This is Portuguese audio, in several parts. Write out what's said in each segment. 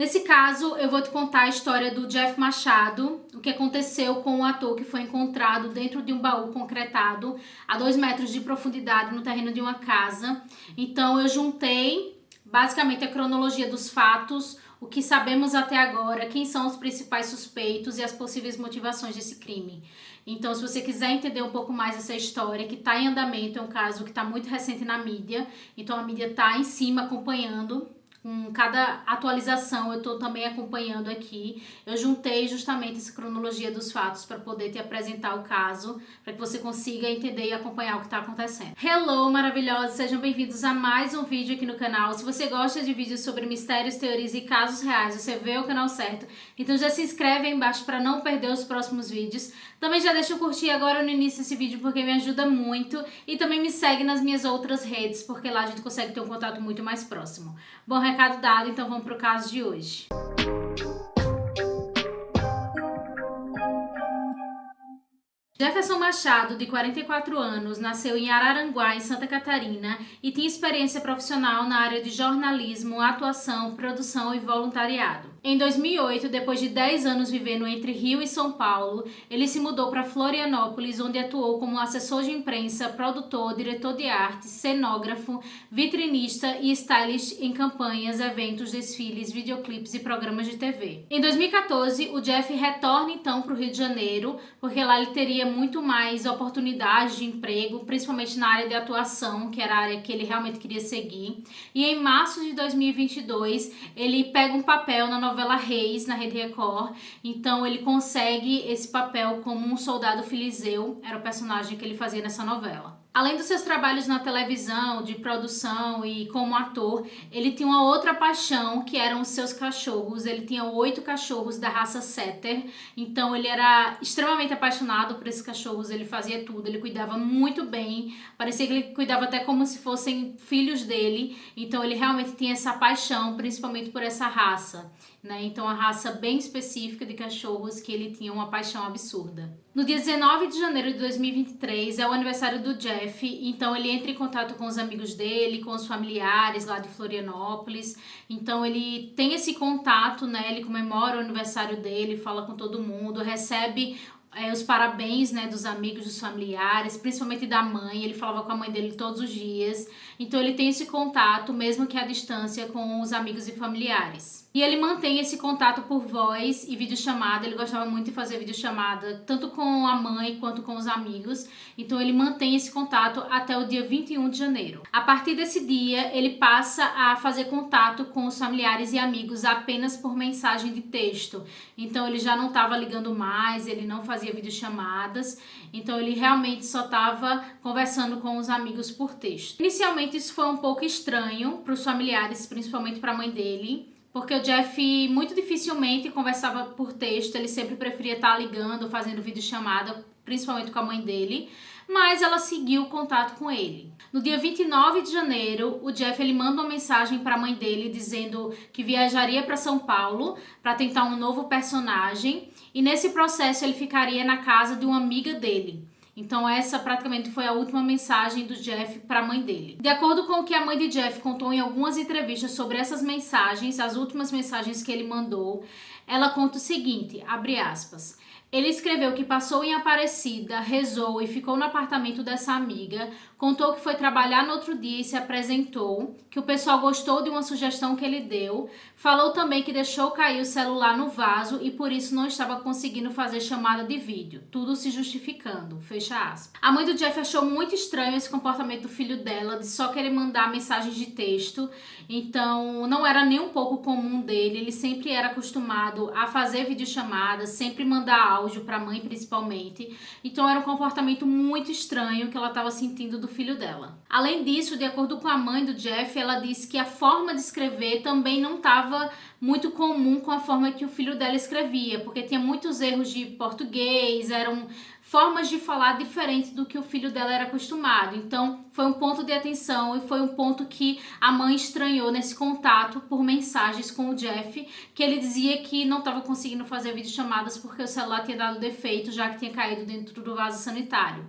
Nesse caso, eu vou te contar a história do Jeff Machado, o que aconteceu com o ator que foi encontrado dentro de um baú concretado a 2 metros de profundidade no terreno de uma casa. Então eu juntei basicamente a cronologia dos fatos, o que sabemos até agora, quem são os principais suspeitos e as possíveis motivações desse crime. Então, se você quiser entender um pouco mais essa história, que está em andamento, é um caso que está muito recente na mídia, então a mídia está em cima acompanhando. Com cada atualização eu estou também acompanhando aqui. Eu juntei justamente essa cronologia dos fatos para poder te apresentar o caso, para que você consiga entender e acompanhar o que está acontecendo. Hello, maravilhosos! Sejam bem-vindos a mais um vídeo aqui no canal. Se você gosta de vídeos sobre mistérios, teorias e casos reais, você vê o canal certo. Então já se inscreve aí embaixo para não perder os próximos vídeos. Também já deixa eu curtir agora no início desse vídeo porque me ajuda muito. E também me segue nas minhas outras redes, porque lá a gente consegue ter um contato muito mais próximo. Bom, recado dado, então vamos para o caso de hoje. Jefferson Machado, de 44 anos, nasceu em Araranguá, em Santa Catarina, e tinha experiência profissional na área de jornalismo, atuação, produção e voluntariado. Em 2008, depois de 10 anos vivendo entre Rio e São Paulo, ele se mudou para Florianópolis, onde atuou como assessor de imprensa, produtor, diretor de arte, cenógrafo, vitrinista e stylist em campanhas, eventos, desfiles, videoclipes e programas de TV. Em 2014, o Jeff retorna então para o Rio de Janeiro, porque lá ele teria muito mais oportunidades de emprego, principalmente na área de atuação, que era a área que ele realmente queria seguir. E em março de 2022, ele pega um papel na novela Reis, na Rede Record. Então ele consegue esse papel como um soldado Filizeu, era o personagem que ele fazia nessa novela. Além dos seus trabalhos na televisão, de produção e como ator, ele tinha uma outra paixão, que eram os seus cachorros. Ele tinha 8 cachorros da raça Setter, então ele era extremamente apaixonado por esses cachorros, ele fazia tudo, ele cuidava muito bem, parecia que ele cuidava até como se fossem filhos dele, então ele realmente tinha essa paixão, principalmente por essa raça, né? Então a raça bem específica de cachorros que ele tinha uma paixão absurda. No dia 19 de janeiro de 2023 é o aniversário do Jeff, então ele entra em contato com os amigos dele, com os familiares lá de Florianópolis. Então ele tem esse contato, né? Ele comemora o aniversário dele, fala com todo mundo, recebe os parabéns, né, dos amigos, dos familiares, principalmente da mãe. Ele falava com a mãe dele todos os dias. Então ele tem esse contato, mesmo que à distância, com os amigos e familiares. E ele mantém esse contato por voz e videochamada. Ele gostava muito de fazer videochamada, tanto com a mãe quanto com os amigos. Então ele mantém esse contato até o dia 21 de janeiro. A partir desse dia, ele passa a fazer contato com os familiares e amigos apenas por mensagem de texto. Então ele já não estava ligando mais, ele não fazia videochamadas. Então ele realmente só estava conversando com os amigos por texto. Inicialmente isso foi um pouco estranho para os familiares, principalmente para a mãe dele, porque o Jeff muito dificilmente conversava por texto, ele sempre preferia estar ligando, fazendo videochamada, principalmente com a mãe dele, mas ela seguiu o contato com ele. No dia 29 de janeiro, o Jeff ele manda uma mensagem para a mãe dele dizendo que viajaria para São Paulo para tentar um novo personagem, e nesse processo ele ficaria na casa de uma amiga dele. Então essa praticamente foi a última mensagem do Jeff para a mãe dele. De acordo com o que a mãe de Jeff contou em algumas entrevistas sobre essas mensagens, as últimas mensagens que ele mandou, ela conta o seguinte, abre aspas: ele escreveu que passou em Aparecida, rezou e ficou no apartamento dessa amiga, contou que foi trabalhar no outro dia e se apresentou, que o pessoal gostou de uma sugestão que ele deu, falou também que deixou cair o celular no vaso e por isso não estava conseguindo fazer chamada de vídeo, tudo se justificando, fecha aspas. A mãe do Jeff achou muito estranho esse comportamento do filho dela, de só querer mandar mensagens de texto, então não era nem um pouco comum dele, ele sempre era acostumado a fazer videochamadas, sempre mandar áudio para a mãe principalmente, então era um comportamento muito estranho que ela estava sentindo do filho dela. Além disso, de acordo com a mãe do Jeff, ela disse que a forma de escrever também não estava muito comum com a forma que o filho dela escrevia, porque tinha muitos erros de português, eram formas de falar diferentes do que o filho dela era acostumado. Então foi um ponto de atenção e foi um ponto que a mãe estranhou nesse contato por mensagens com o Jeff, que ele dizia que não estava conseguindo fazer videochamadas porque o celular tinha dado defeito, já que tinha caído dentro do vaso sanitário.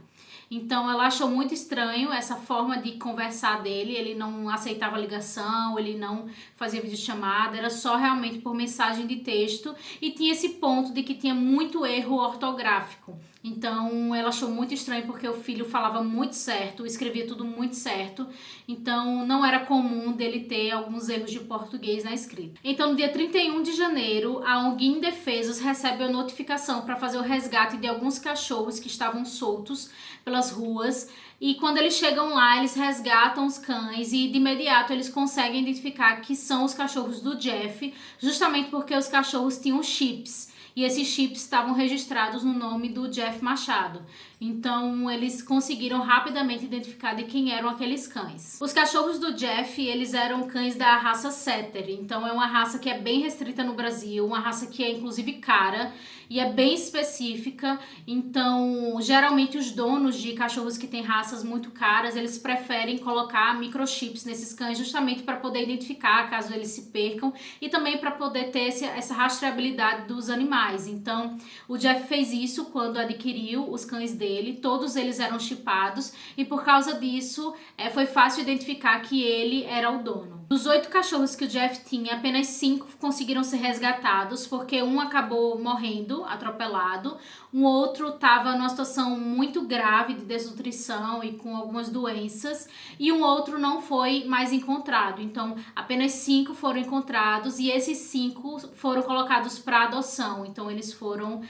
Então ela achou muito estranho essa forma de conversar dele, ele não aceitava ligação, ele não fazia videochamada, era só realmente por mensagem de texto e tinha esse ponto de que tinha muito erro ortográfico. Então ela achou muito estranho porque o filho falava muito certo, escrevia tudo muito certo, então não era comum dele ter alguns erros de português na escrita. Então no dia 31 de janeiro, a ONG Indefesos recebe a notificação para fazer o resgate de alguns cachorros que estavam soltos pelas ruas. E quando eles chegam lá, eles resgatam os cães e de imediato eles conseguem identificar que são os cachorros do Jeff, justamente porque os cachorros tinham chips. E esses chips estavam registrados no nome do Jeff Machado. Então, eles conseguiram rapidamente identificar de quem eram aqueles cães. Os cachorros do Jeff, eles eram cães da raça Setter. Então, é uma raça que é bem restrita no Brasil, uma raça que é inclusive cara e é bem específica. Então, geralmente os donos de cachorros que têm raças muito caras, eles preferem colocar microchips nesses cães justamente para poder identificar caso eles se percam e também para poder ter essa rastreabilidade dos animais. Então, o Jeff fez isso quando adquiriu os cães dele, todos eles eram chipados e por causa disso foi fácil identificar que ele era o dono. Dos 8 cachorros que o Jeff tinha, apenas 5 conseguiram ser resgatados, porque um acabou morrendo, atropelado, um outro estava numa situação muito grave de desnutrição e com algumas doenças, e um outro não foi mais encontrado. Então, apenas 5 foram encontrados e esses 5 foram colocados para adoção. Então, eles foram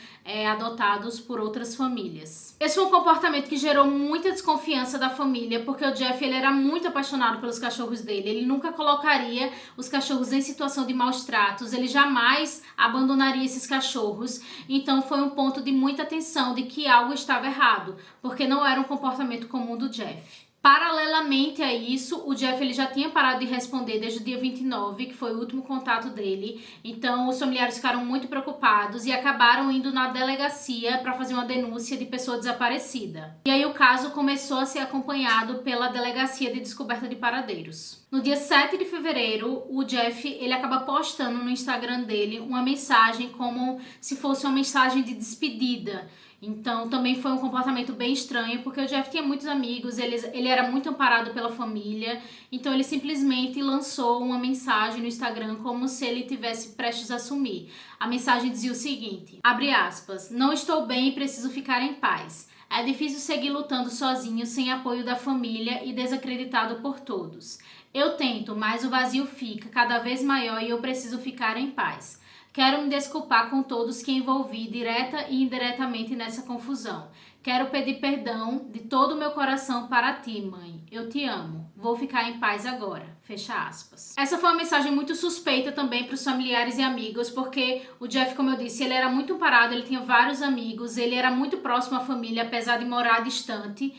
adotados por outras famílias. Esse foi um comportamento que gerou muita desconfiança da família, porque o Jeff ele era muito apaixonado pelos cachorros dele. Ele nunca colocaria os cachorros em situação de maus tratos, ele jamais abandonaria esses cachorros. Então foi um ponto de muita atenção de que algo estava errado, porque não era um comportamento comum do Jeff. Paralelamente a isso, o Jeff ele já tinha parado de responder desde o dia 29, que foi o último contato dele. Então os familiares ficaram muito preocupados e acabaram indo na delegacia para fazer uma denúncia de pessoa desaparecida. E aí o caso começou a ser acompanhado pela Delegacia de Descoberta de Paradeiros. No dia 7 de fevereiro, o Jeff ele acaba postando no Instagram dele uma mensagem como se fosse uma mensagem de despedida. Então também foi um comportamento bem estranho, porque o Jeff tinha muitos amigos, ele era muito amparado pela família, então ele simplesmente lançou uma mensagem no Instagram como se ele tivesse prestes a sumir. A mensagem dizia o seguinte, abre aspas, não estou bem e preciso ficar em paz. É difícil seguir lutando sozinho, sem apoio da família e desacreditado por todos. Eu tento, mas o vazio fica cada vez maior e eu preciso ficar em paz. Quero me desculpar com todos que envolvi direta e indiretamente nessa confusão. Quero pedir perdão de todo o meu coração para ti, mãe. Eu te amo. Vou ficar em paz agora. Fecha aspas. Essa foi uma mensagem muito suspeita também para os familiares e amigos, porque o Jeff, como eu disse, ele era muito parado, ele tinha vários amigos, ele era muito próximo à família, apesar de morar distante.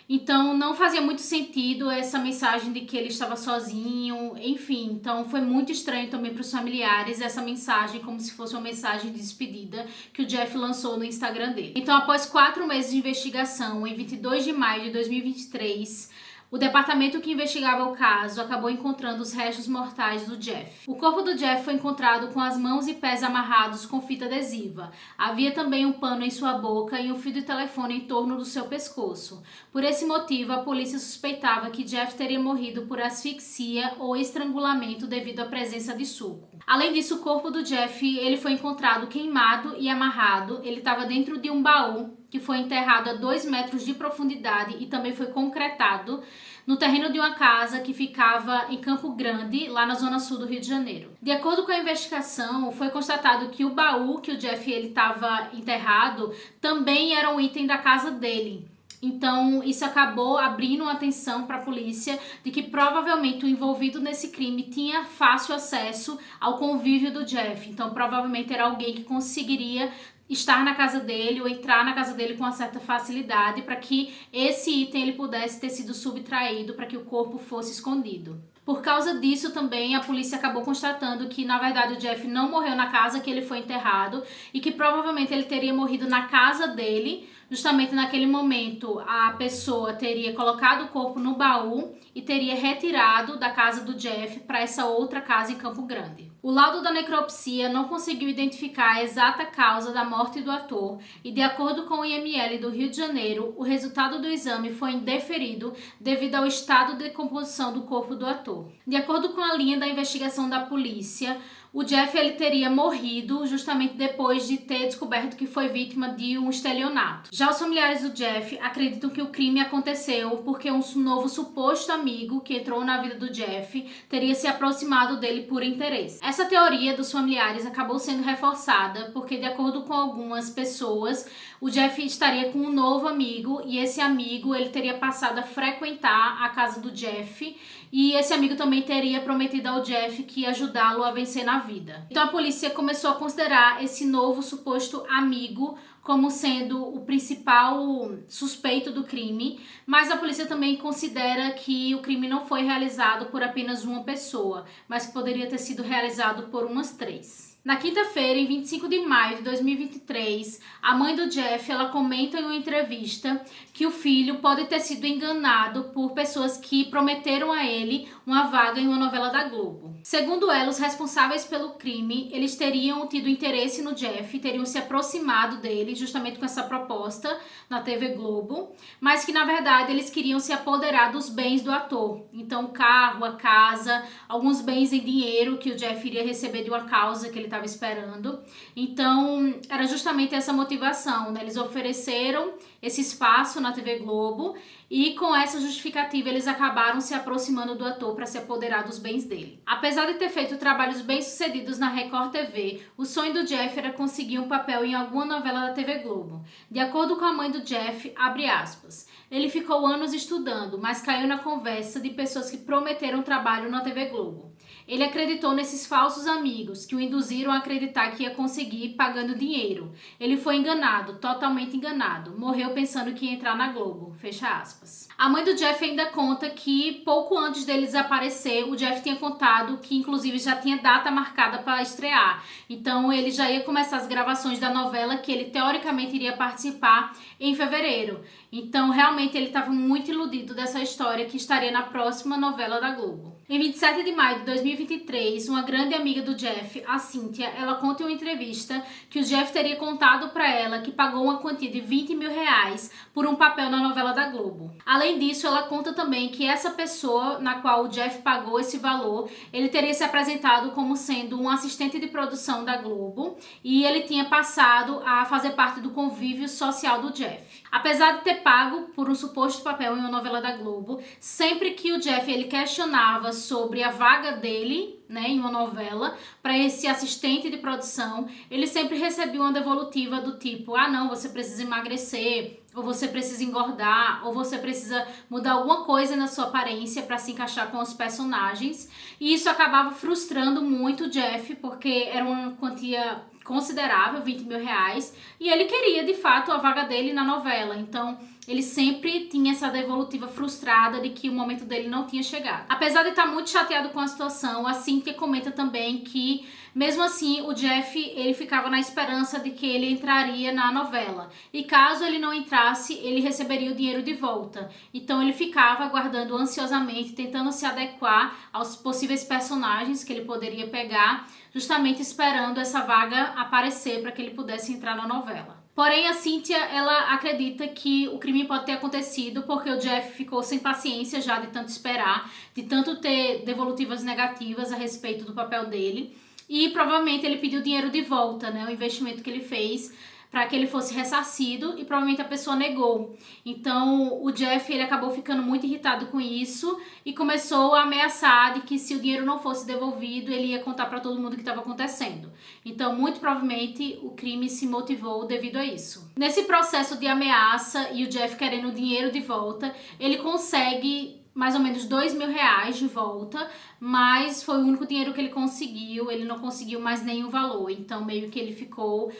Então não fazia muito sentido essa mensagem de que ele estava sozinho, enfim. Então foi muito estranho também para os familiares essa mensagem, como se fosse uma mensagem de despedida que o Jeff lançou no Instagram dele. Então após 4 meses de investigação, em 22 de maio de 2023, o departamento que investigava o caso acabou encontrando os restos mortais do Jeff. O corpo do Jeff foi encontrado com as mãos e pés amarrados com fita adesiva. Havia também um pano em sua boca e um fio de telefone em torno do seu pescoço. Por esse motivo, a polícia suspeitava que Jeff teria morrido por asfixia ou estrangulamento devido à presença de suco. Além disso, o corpo do Jeff ele foi encontrado queimado e amarrado. Ele estava dentro de um baú que foi enterrado a 2 metros de profundidade e também foi concretado no terreno de uma casa que ficava em Campo Grande, lá na zona sul do Rio de Janeiro. De acordo com a investigação, foi constatado que o baú que o Jeff estava enterrado também era um item da casa dele. Então, isso acabou abrindo uma atenção para a polícia de que provavelmente o envolvido nesse crime tinha fácil acesso ao convívio do Jeff. Então, provavelmente era alguém que conseguiria estar na casa dele ou entrar na casa dele com uma certa facilidade para que esse item ele pudesse ter sido subtraído para que o corpo fosse escondido. Por causa disso também a polícia acabou constatando que na verdade o Jeff não morreu na casa que ele foi enterrado e que provavelmente ele teria morrido na casa dele. Justamente naquele momento a pessoa teria colocado o corpo no baú e teria retirado da casa do Jeff para essa outra casa em Campo Grande. O laudo da necropsia não conseguiu identificar a exata causa da morte do ator e, de acordo com o IML do Rio de Janeiro, o resultado do exame foi indeferido devido ao estado de decomposição do corpo do ator. De acordo com a linha da investigação da polícia, o Jeff ele teria morrido justamente depois de ter descoberto que foi vítima de um estelionato. Já os familiares do Jeff acreditam que o crime aconteceu porque um novo suposto amigo que entrou na vida do Jeff teria se aproximado dele por interesse. Essa teoria dos familiares acabou sendo reforçada porque, de acordo com algumas pessoas, o Jeff estaria com um novo amigo e esse amigo ele teria passado a frequentar a casa do Jeff e esse amigo também teria prometido ao Jeff que ia ajudá-lo a vencer na vida. Então a polícia começou a considerar esse novo suposto amigo como sendo o principal suspeito do crime, mas a polícia também considera que o crime não foi realizado por apenas uma pessoa, mas que poderia ter sido realizado por umas 3. Na quinta-feira, em 25 de maio de 2023, a mãe do Jeff ela comenta em uma entrevista que o filho pode ter sido enganado por pessoas que prometeram a ele uma vaga em uma novela da Globo. Segundo ela, os responsáveis pelo crime, eles teriam tido interesse no Jeff, teriam se aproximado dele justamente com essa proposta na TV Globo, mas que na verdade eles queriam se apoderar dos bens do ator. Então o carro, a casa, alguns bens em dinheiro que o Jeff iria receber de uma causa que ele estava esperando. Então era justamente essa motivação, né? Eles ofereceram esse espaço na TV Globo e com essa justificativa eles acabaram se aproximando do ator para se apoderar dos bens dele. Apesar de ter feito trabalhos bem-sucedidos na Record TV, o sonho do Jeff era conseguir um papel em alguma novela da TV Globo. De acordo com a mãe do Jeff, abre aspas, ele ficou anos estudando, mas caiu na conversa de pessoas que prometeram trabalho na TV Globo. Ele acreditou nesses falsos amigos que o induziram a acreditar que ia conseguir pagando dinheiro. Ele foi enganado, totalmente enganado. Morreu pensando que ia entrar na Globo. Fecha aspas. A mãe do Jeff ainda conta que pouco antes dele desaparecer, o Jeff tinha contado que inclusive já tinha data marcada para estrear. Então ele já ia começar as gravações da novela que ele teoricamente iria participar em fevereiro. Então realmente ele estava muito iludido dessa história que estaria na próxima novela da Globo. Em 27 de maio de 2023, uma grande amiga do Jeff, a Cíntia, ela conta em uma entrevista que o Jeff teria contado para ela que pagou uma quantia de 20 mil reais por um papel na novela da Globo. Além disso, ela conta também que essa pessoa na qual o Jeff pagou esse valor, ele teria se apresentado como sendo um assistente de produção da Globo e ele tinha passado a fazer parte do convívio social do Jeff. Apesar de ter pago por um suposto papel em uma novela da Globo, sempre que o Jeff ele questionava sobre a vaga dele, né, em uma novela, para esse assistente de produção, ele sempre recebia uma devolutiva do tipo, ah não, você precisa emagrecer, ou você precisa engordar, ou você precisa mudar alguma coisa na sua aparência para se encaixar com os personagens. E isso acabava frustrando muito o Jeff, porque era uma quantia considerável, 20 mil reais, e ele queria de fato a vaga dele na novela. Então ele sempre tinha essa devolutiva frustrada de que o momento dele não tinha chegado. Apesar de estar muito chateado com a situação, a Cíntia comenta também que mesmo assim o Jeff ele ficava na esperança de que ele entraria na novela e caso ele não entrasse ele receberia o dinheiro de volta. Então ele ficava aguardando ansiosamente, tentando se adequar aos possíveis personagens que ele poderia pegar, justamente esperando essa vaga aparecer para que ele pudesse entrar na novela. Porém, a Cíntia, ela acredita que o crime pode ter acontecido porque o Jeff ficou sem paciência já de tanto esperar, de tanto ter devolutivas negativas a respeito do papel dele e provavelmente ele pediu dinheiro de volta, né, o investimento que ele fez para que ele fosse ressarcido e provavelmente a pessoa negou. Então o Jeff ele acabou ficando muito irritado com isso e começou a ameaçar de que se o dinheiro não fosse devolvido ele ia contar para todo mundo o que estava acontecendo. Então muito provavelmente o crime se motivou devido a isso. Nesse processo de ameaça e o Jeff querendo o dinheiro de volta, ele consegue mais ou menos 2 mil reais de volta, mas foi o único dinheiro que ele conseguiu, ele não conseguiu mais nenhum valor, então meio que ele ficou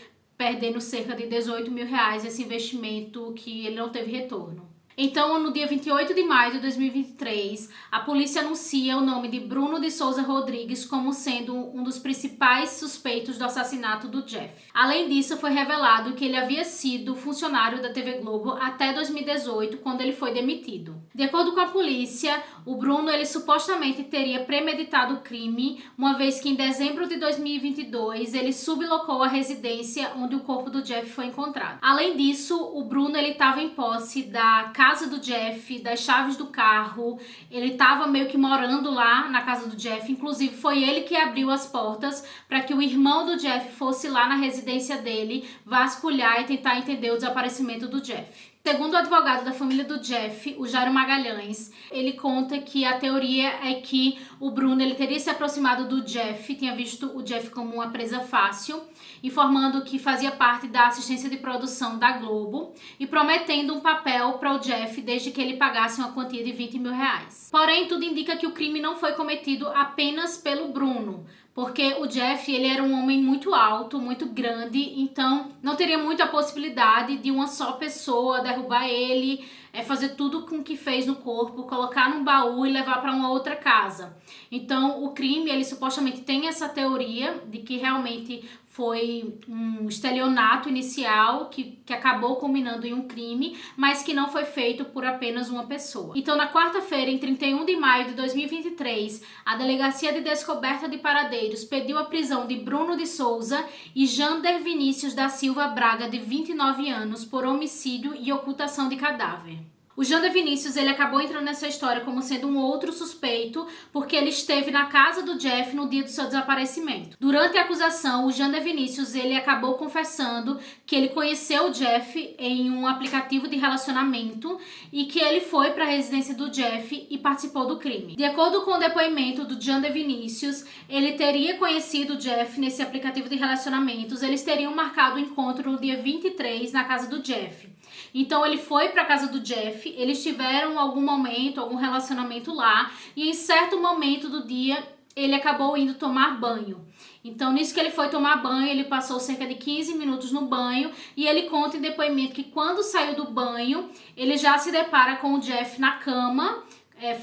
perdendo cerca de 18 mil reais esse investimento que ele não teve retorno. Então, no dia 28 de maio de 2023, a polícia anuncia o nome de Bruno de Souza Rodrigues como sendo um dos principais suspeitos do assassinato do Jeff. Além disso, foi revelado que ele havia sido funcionário da TV Globo até 2018, quando ele foi demitido. De acordo com a polícia, o Bruno ele supostamente teria premeditado o crime, uma vez que em dezembro de 2022 ele sublocou a residência onde o corpo do Jeff foi encontrado. Além disso, o Bruno ele estava em posse da casa do Jeff, das chaves do carro, ele estava meio que morando lá na casa do Jeff, inclusive foi ele que abriu as portas para que o irmão do Jeff fosse lá na residência dele vasculhar e tentar entender o desaparecimento do Jeff. Segundo o advogado da família do Jeff, o Jairo Magalhães, ele conta que a teoria é que o Bruno ele teria se aproximado do Jeff, tinha visto o Jeff como uma presa fácil, informando que fazia parte da assistência de produção da Globo e prometendo um papel para o Jeff desde que ele pagasse uma quantia de 20 mil reais. Porém, tudo indica que o crime não foi cometido apenas pelo Bruno, porque o Jeff ele era um homem muito alto, muito grande, então não teria muita possibilidade de uma só pessoa derrubar ele, fazer tudo com o que fez no corpo, colocar num baú e levar para uma outra casa. Então o crime, ele supostamente tem essa teoria de que realmente foi um estelionato inicial que acabou culminando em um crime, mas que não foi feito por apenas uma pessoa. Então, na quarta-feira, em 31 de maio de 2023, a Delegacia de Descoberta de Paradeiros pediu a prisão de Bruno de Souza e Jander Vinícius da Silva Braga, de 29 anos, por homicídio e ocultação de cadáver. O Jander Vinícius ele acabou entrando nessa história como sendo um outro suspeito, porque ele esteve na casa do Jeff no dia do seu desaparecimento. Durante a acusação, o Jander Vinícius ele acabou confessando que ele conheceu o Jeff em um aplicativo de relacionamento e que ele foi para a residência do Jeff e participou do crime. De acordo com o depoimento do Jander Vinícius, ele teria conhecido o Jeff nesse aplicativo de relacionamentos, eles teriam marcado o encontro no dia 23 na casa do Jeff. Então ele foi para a casa do Jeff, eles tiveram algum momento, algum relacionamento lá, e em certo momento do dia ele acabou indo tomar banho. Então nisso que ele foi tomar banho, ele passou cerca de 15 minutos no banho e ele conta em depoimento que quando saiu do banho, ele já se depara com o Jeff na cama,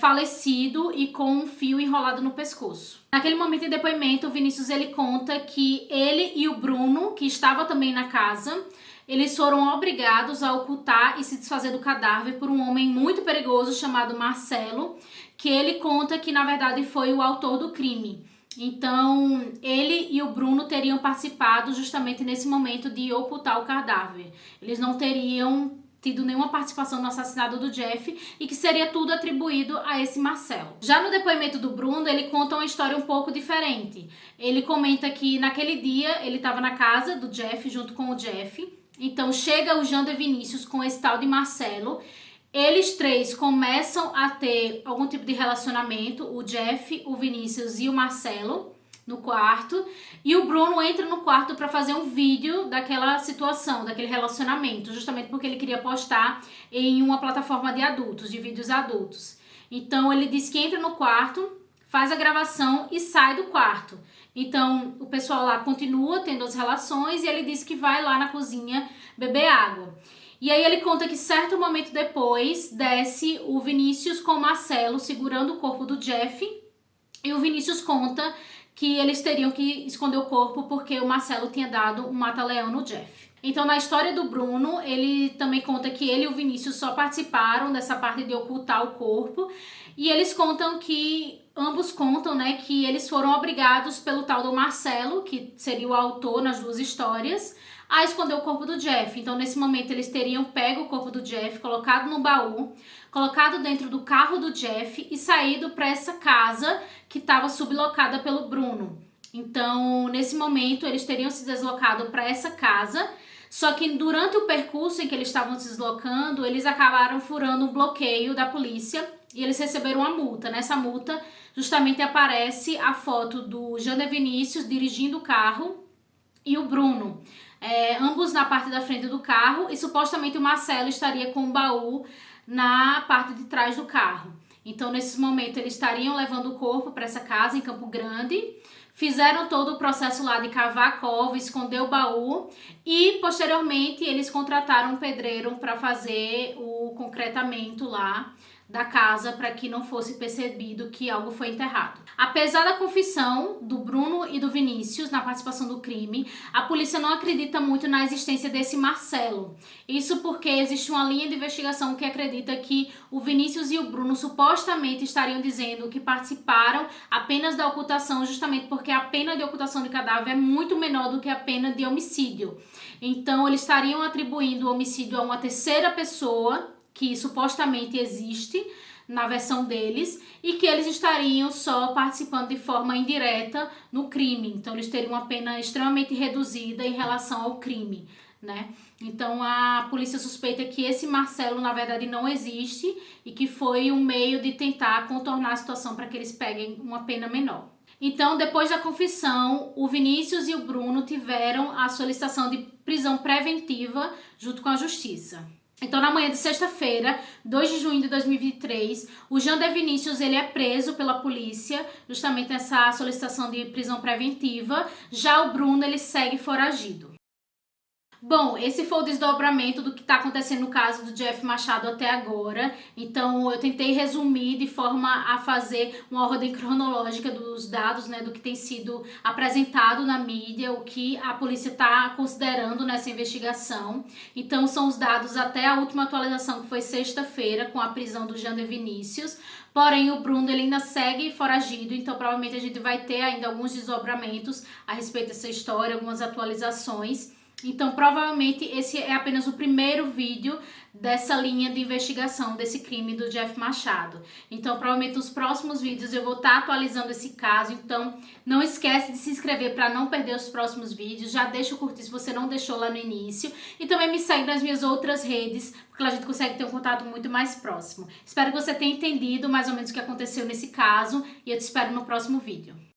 falecido e com um fio enrolado no pescoço. Naquele momento em depoimento, o Vinícius ele conta que ele e o Bruno, que estava também na casa, eles foram obrigados a ocultar e se desfazer do cadáver por um homem muito perigoso chamado Marcelo, que ele conta que na verdade foi o autor do crime. Então, ele e o Bruno teriam participado justamente nesse momento de ocultar o cadáver. Eles não teriam tido nenhuma participação no assassinato do Jeff e que seria tudo atribuído a esse Marcelo. Já no depoimento do Bruno, ele conta uma história um pouco diferente. Ele comenta que naquele dia ele estava na casa do Jeff junto com o Jeff. Então chega o Jander Vinícius com esse tal de Marcelo. Eles três começam a ter algum tipo de relacionamento, o Jeff, o Vinícius e o Marcelo, no quarto. E o Bruno entra no quarto para fazer um vídeo daquela situação, daquele relacionamento, justamente porque ele queria postar em uma plataforma de adultos, de vídeos adultos. Então ele diz que entra no quarto, faz a gravação e sai do quarto. Então o pessoal lá continua tendo as relações e ele diz que vai lá na cozinha beber água. E aí ele conta que certo momento depois desce o Vinícius com o Marcelo segurando o corpo do Jeff e o Vinícius conta que eles teriam que esconder o corpo porque o Marcelo tinha dado um mata-leão no Jeff. Então, na história do Bruno, ele também conta que ele e o Vinícius só participaram dessa parte de ocultar o corpo. E eles contam que, ambos contam, né, que eles foram obrigados pelo tal do Marcelo, que seria o autor nas duas histórias, a esconder o corpo do Jeff. Então, nesse momento, eles teriam pego o corpo do Jeff, colocado no baú, colocado dentro do carro do Jeff e saído para essa casa que estava sublocada pelo Bruno. Então, nesse momento, eles teriam se deslocado para essa casa, só que durante o percurso em que eles estavam se deslocando, eles acabaram furando um bloqueio da polícia e eles receberam uma multa. Nessa multa, justamente aparece a foto do Jander Vinícius dirigindo o carro e o Bruno, ambos na parte da frente do carro, e supostamente o Marcelo estaria com um baú na parte de trás do carro. Então, nesse momento, eles estariam levando o corpo para essa casa em Campo Grande, fizeram todo o processo lá de cavar a cova, esconder o baú e posteriormente eles contrataram um pedreiro para fazer o concretamento lá da casa para que não fosse percebido que algo foi enterrado. Apesar da confissão do Bruno e do Vinícius na participação do crime, a polícia não acredita muito na existência desse Marcelo. Isso porque existe uma linha de investigação que acredita que o Vinícius e o Bruno supostamente estariam dizendo que participaram apenas da ocultação, justamente porque a pena de ocultação de cadáver é muito menor do que a pena de homicídio. Então eles estariam atribuindo o homicídio a uma terceira pessoa que supostamente existe na versão deles e que eles estariam só participando de forma indireta no crime. Então eles teriam uma pena extremamente reduzida em relação ao crime, né? Então a polícia suspeita que esse Marcelo na verdade não existe e que foi um meio de tentar contornar a situação para que eles peguem uma pena menor. Então, depois da confissão, o Vinícius e o Bruno tiveram a solicitação de prisão preventiva junto com a justiça. Então, na manhã de sexta-feira, 2 de junho de 2023, o Jander Vinícius ele é preso pela polícia, justamente nessa solicitação de prisão preventiva. Já o Bruno ele segue foragido. Bom, esse foi o desdobramento do que está acontecendo no caso do Jeff Machado até agora. Então, eu tentei resumir de forma a fazer uma ordem cronológica dos dados, né, do que tem sido apresentado na mídia, o que a polícia está considerando nessa investigação. Então, são os dados até a última atualização, que foi sexta-feira, com a prisão do Jander Vinícius. Porém, o Bruno ele ainda segue foragido, então provavelmente a gente vai ter ainda alguns desdobramentos a respeito dessa história, algumas atualizações. Então, provavelmente, esse é apenas o primeiro vídeo dessa linha de investigação desse crime do Jeff Machado. Então, provavelmente, nos próximos vídeos eu vou estar atualizando esse caso. Então, não esquece de se inscrever para não perder os próximos vídeos. Já deixa o curtir se você não deixou lá no início. E também me segue nas minhas outras redes, porque lá a gente consegue ter um contato muito mais próximo. Espero que você tenha entendido mais ou menos o que aconteceu nesse caso e eu te espero no próximo vídeo.